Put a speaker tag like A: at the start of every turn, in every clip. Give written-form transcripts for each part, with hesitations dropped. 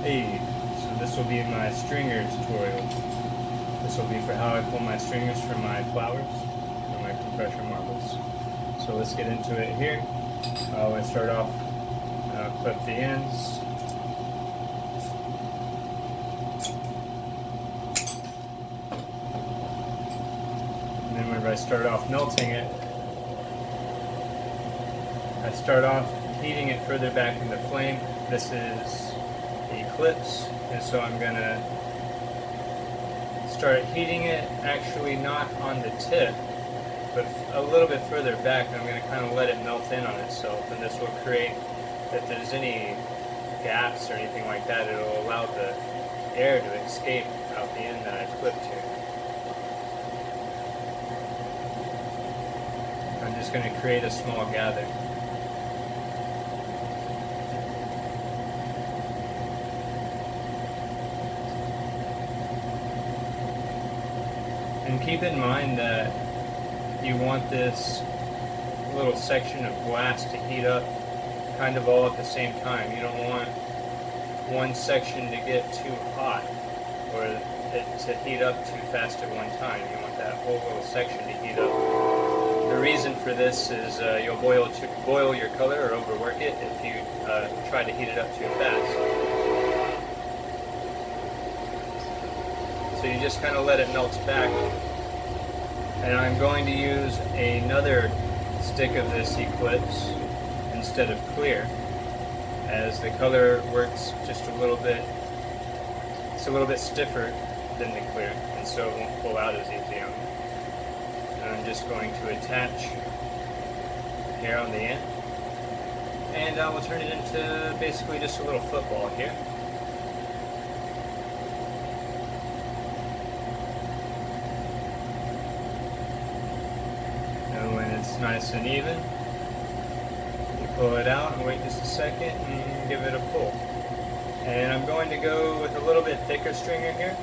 A: Hey, so this will be my stringer tutorial. This will be for how I pull my stringers for my flowers, for my compression marbles. So let's get into it here. Let's start off, clip the ends. And then whenever I start off melting it, I start off heating it further back in the flame. This is the clips, and so I'm going to start heating it actually not on the tip, but a little bit further back. I'm going to kind of let it melt in on itself, and this will create, if there's any gaps or anything like that, it will allow the air to escape out the end that I clipped here. I'm just going to create a small gather. And keep in mind that you want this little section of glass to heat up kind of all at the same time. You don't want one section to get too hot or it to heat up too fast at one time. You want that whole little section to heat up. The reason for this is you'll boil your color or overwork it if you try to heat it up too fast. So you just kind of let it melt back. And I'm going to use another stick of this Eclipse instead of clear, as the color works just a little bit, it's a little bit stiffer than the clear, and so it won't pull out as easy on me. And I'm just going to attach here on the end, and I will turn it into basically just a little football here. When it's nice and even, you pull it out and wait just a second and give it a pull. And I'm going to go with a little bit thicker stringer here.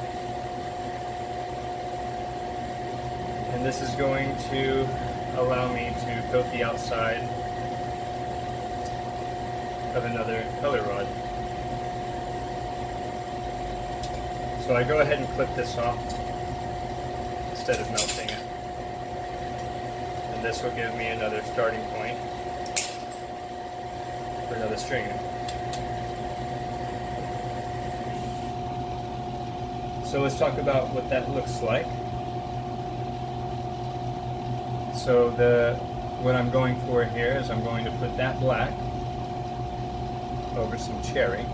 A: And this is going to allow me to coat the outside of another color rod. So I go ahead and clip this off instead of melting it. And this will give me another starting point for another stringer. So let's talk about what that looks like. So what I'm going for here is I'm going to put that black over some cherry.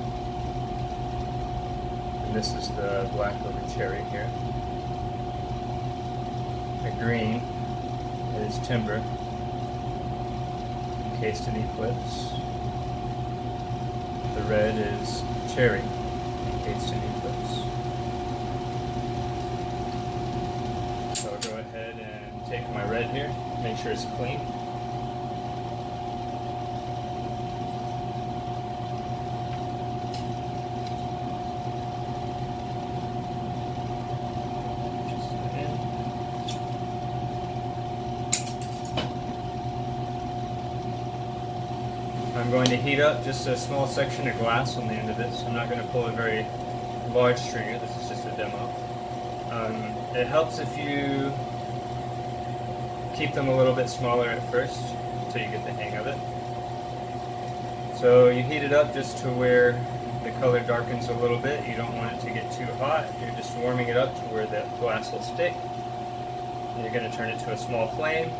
A: And this is the black over cherry here. The green is timber, encased in Eclipse. The red is cherry, encased in Eclipse. So I'll go ahead and take my red here, make sure it's clean. I'm going to heat up just a small section of glass on the end of this. I'm not going to pull a very large stringer, this is just a demo. It helps if you keep them a little bit smaller at first until you get the hang of it. So you heat it up just to where the color darkens a little bit. You don't want it to get too hot. You're just warming it up to where the glass will stick. And you're going to turn it to a small flame.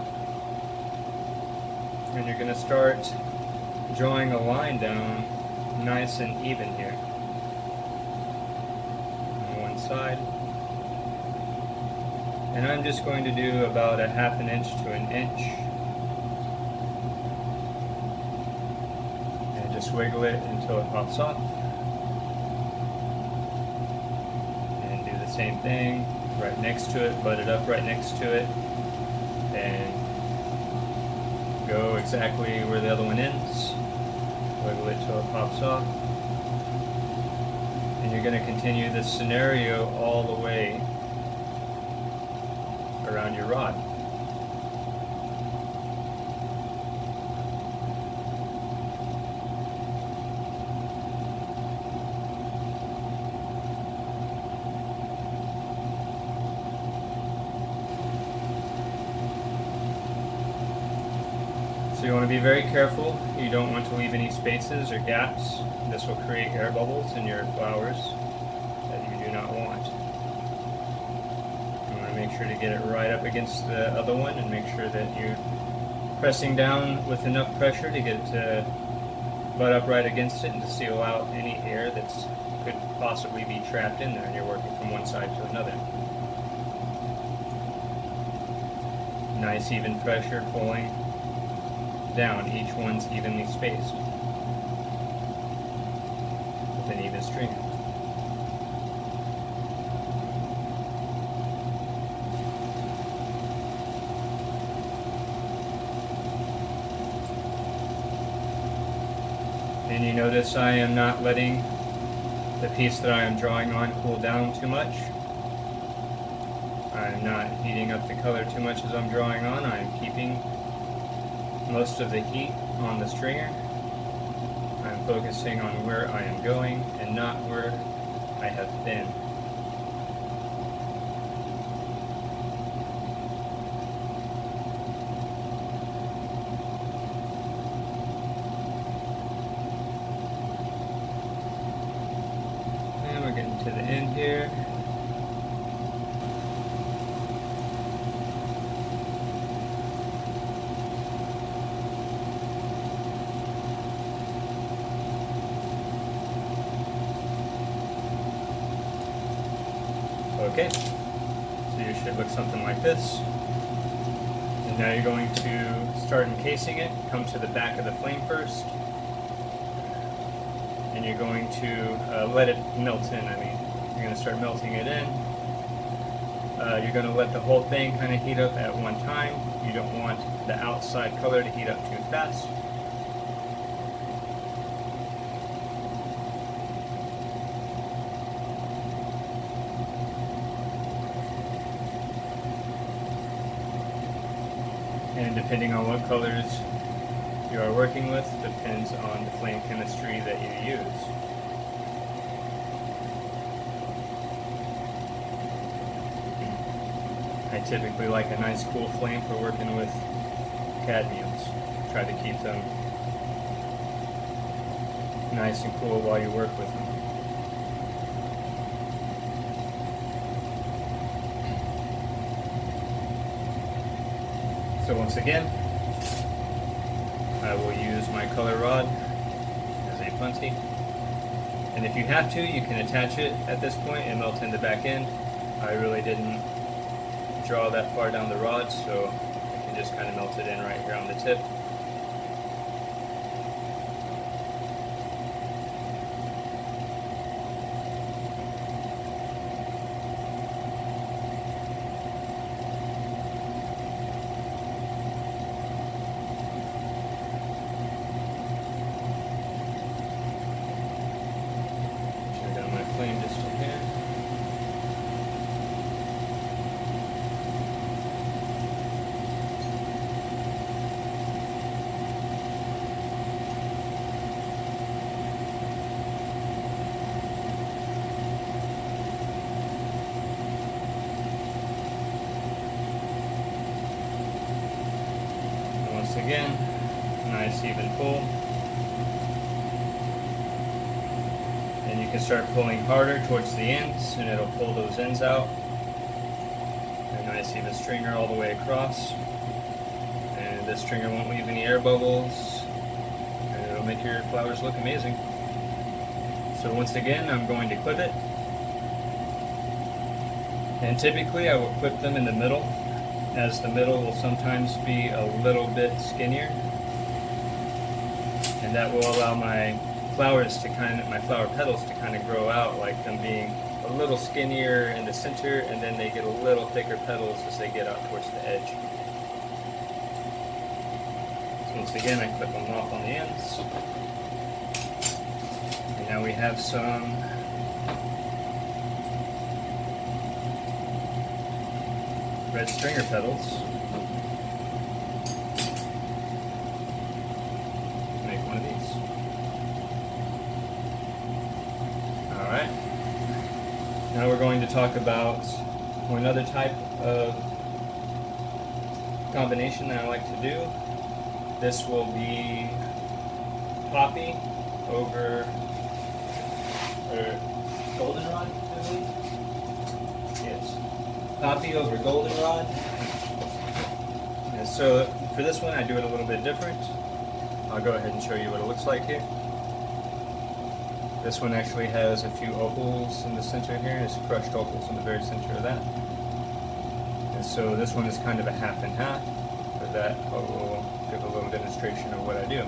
A: And you're going to start drawing a line down nice and even here on one side, and I'm just going to do about a ½ inch to an inch, and just wiggle it until it pops off, and do the same thing right next to it, butt it up right next to it, and go exactly where the other one ends. Wiggle it till it pops off. And you're going to continue this scenario all the way around your rod. So you want to be very careful. You don't want to leave any spaces or gaps. This will create air bubbles in your flowers that you do not want. You want to make sure to get it right up against the other one and make sure that you're pressing down with enough pressure to get it to butt up right against it and to seal out any air that could possibly be trapped in there, and you're working from one side to another. Nice even pressure pulling down. Each one's evenly spaced with an even stringer. And you notice I am not letting the piece that I am drawing on cool down too much. I'm not heating up the color too much as I'm drawing on. I'm keeping most of the heat on the stringer. I'm focusing on where I am going and not where I have been. And we're getting to the end here. Okay, so you should look something like this. And now you're going to start encasing it. Come to the back of the flame first. And you're going to let it melt in. You're going to start melting it in. You're going to let the whole thing kind of heat up at one time. You don't want the outside color to heat up too fast. And depending on what colors you are working with, depends on the flame chemistry that you use. I typically like a nice cool flame for working with cadmiums. Try to keep them nice and cool while you work with them. So once again, I will use my color rod as a punty. And if you have to, you can attach it at this point and melt in the back end. I really didn't draw that far down the rod, so I can just kind of melt it in right here on the tip. Flame just in here. And once again, nice even pull. And you can start pulling harder towards the ends, and it'll pull those ends out. A nice even stringer all the way across. And this stringer won't leave any air bubbles, and it'll make your flowers look amazing. So once again, I'm going to clip it. And typically I will clip them in the middle, as the middle will sometimes be a little bit skinnier. And that will allow my flowers to my flower petals to kind of grow out, like them being a little skinnier in the center, and then they get a little thicker petals as they get out towards the edge. So once again, I clip them off on the ends. And now we have some red stringer petals. Make one of these. Alright, now we're going to talk about another type of combination that I like to do, This will be poppy over, or goldenrod, I believe. Yes, poppy over goldenrod. And so for this one, I do it a little bit different. I'll go ahead and show you what it looks like here. This one actually has a few opals in the center here. It's crushed opals in the very center of that. And so this one is kind of a half and half. For that, I will give a little demonstration of what I do.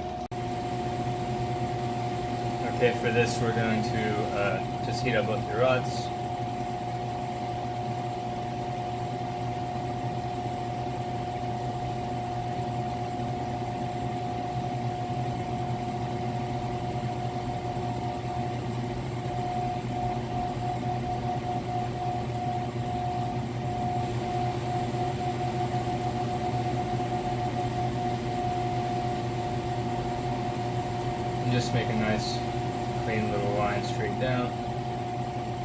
A: Okay, for this we're going to just heat up both the rods. Just make a nice clean little line straight down.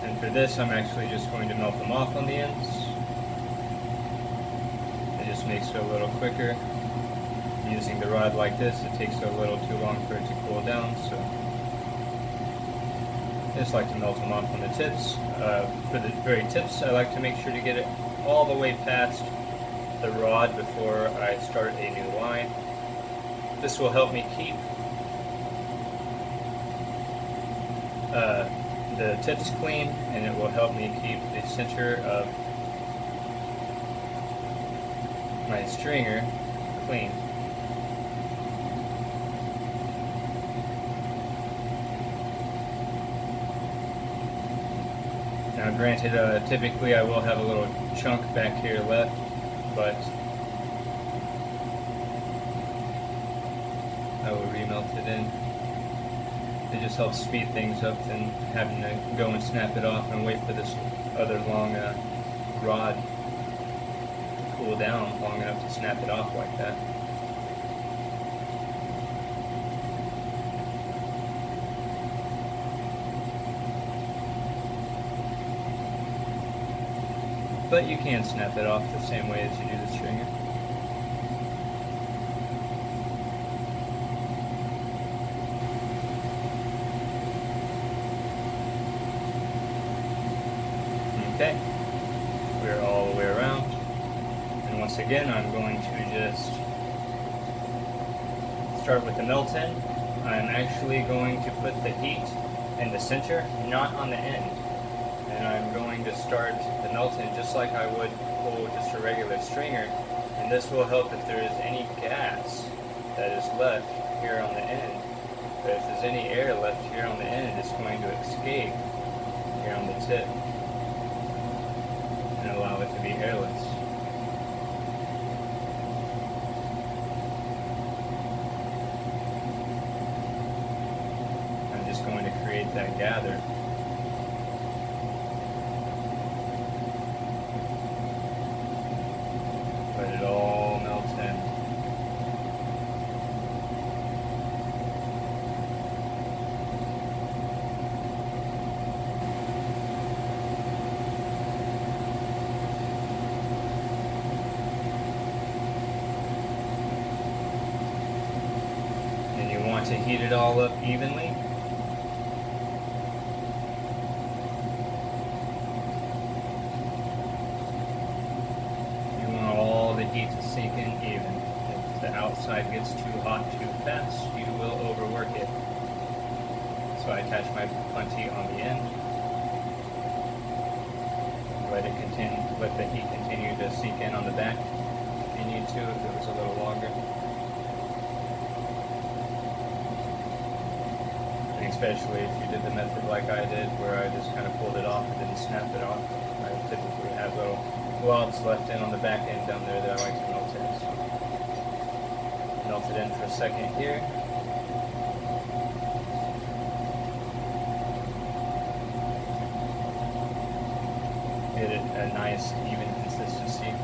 A: And for this, I'm actually just going to melt them off on the ends. It just makes it a little quicker. Using the rod like this, it takes a little too long for it to cool down, so I just like to melt them off on the tips. For the very tips, I like to make sure to get it all the way past the rod before I start a new line. This will help me keep the tips clean, and it will help me keep the center of my stringer clean. Now granted, typically I will have a little chunk back here left, but I will remelt it in. It just helps speed things up than having to go and snap it off and wait for this other long rod to cool down long enough to snap it off like that. But you can snap it off the same way as you do the stringer. Okay, we're all the way around, and once again I'm going to just start with the melt end. I'm actually going to put the heat in the center, not on the end, and I'm going to start the melt end just like I would pull just a regular stringer, and this will help if there is any gas that is left here on the end. But if there's any air left here on the end, it's going to escape here on the tip and allow it to be airless. I'm just going to create that gather. Let it all melt in. Want to heat it all up evenly. You want all the heat to sink in even. If the outside gets too hot too fast, you will overwork it. So I attach my plenty on the end. Let it continue. Let the heat continue to sink in on the back if you need to, if it was a little longer. Especially if you did the method like I did, where I just kind of pulled it off and didn't snap it off. I typically have little blobs left in on the back end down there that I like to melt in. So melt it in for a second here. Get it a nice even consistency.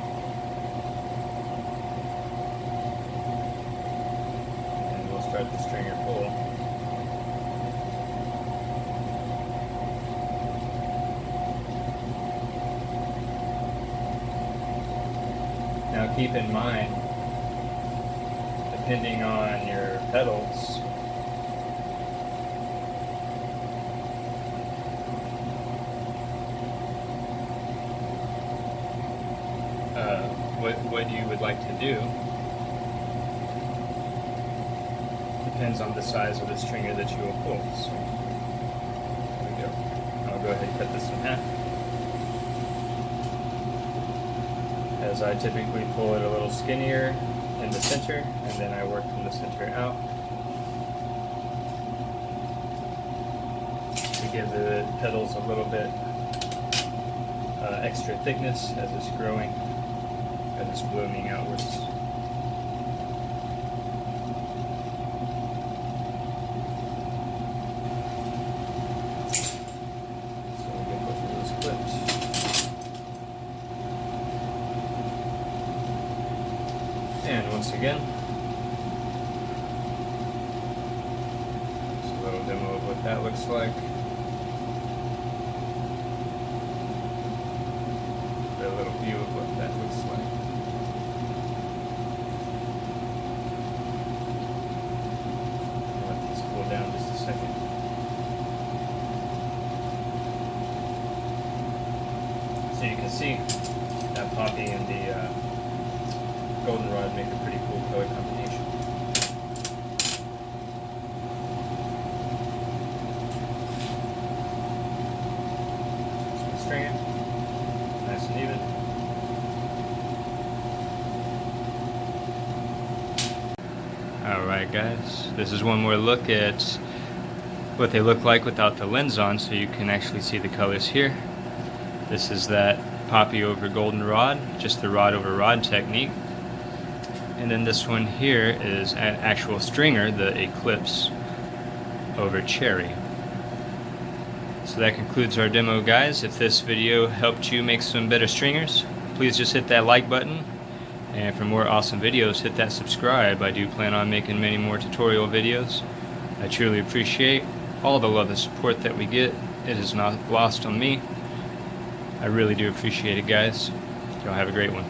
A: And we'll start the stringer pull. Now keep in mind, the depending on your pedals, what you would like to do depends on the size of the stringer that you will pull. So, there we go. I'll go ahead and cut this in half, as I typically pull it a little skinnier in the center, and then I work from the center out to give the pedals a little bit extra thickness as it's growing, as it's blooming outwards. So we'll get both of those clips. And once again, just a little demo of what that looks like. A little view of what that looks like. I'll let these cool down just a second. So you can see that poppy and the goldenrod make a pretty cool color combination. So string it. Nice and even. Alright guys, this is one more look at what they look like without the lens on, so you can actually see the colors here. This is that poppy over goldenrod, just the rod over rod technique. And then this one here is an actual stringer, the Eclipse over cherry. So that concludes our demo, guys. If this video helped you make some better stringers, please just hit that like button. And for more awesome videos, hit that subscribe. I do plan on making many more tutorial videos. I truly appreciate all the love and support that we get. It is not lost on me. I really do appreciate it, guys. Y'all have a great one.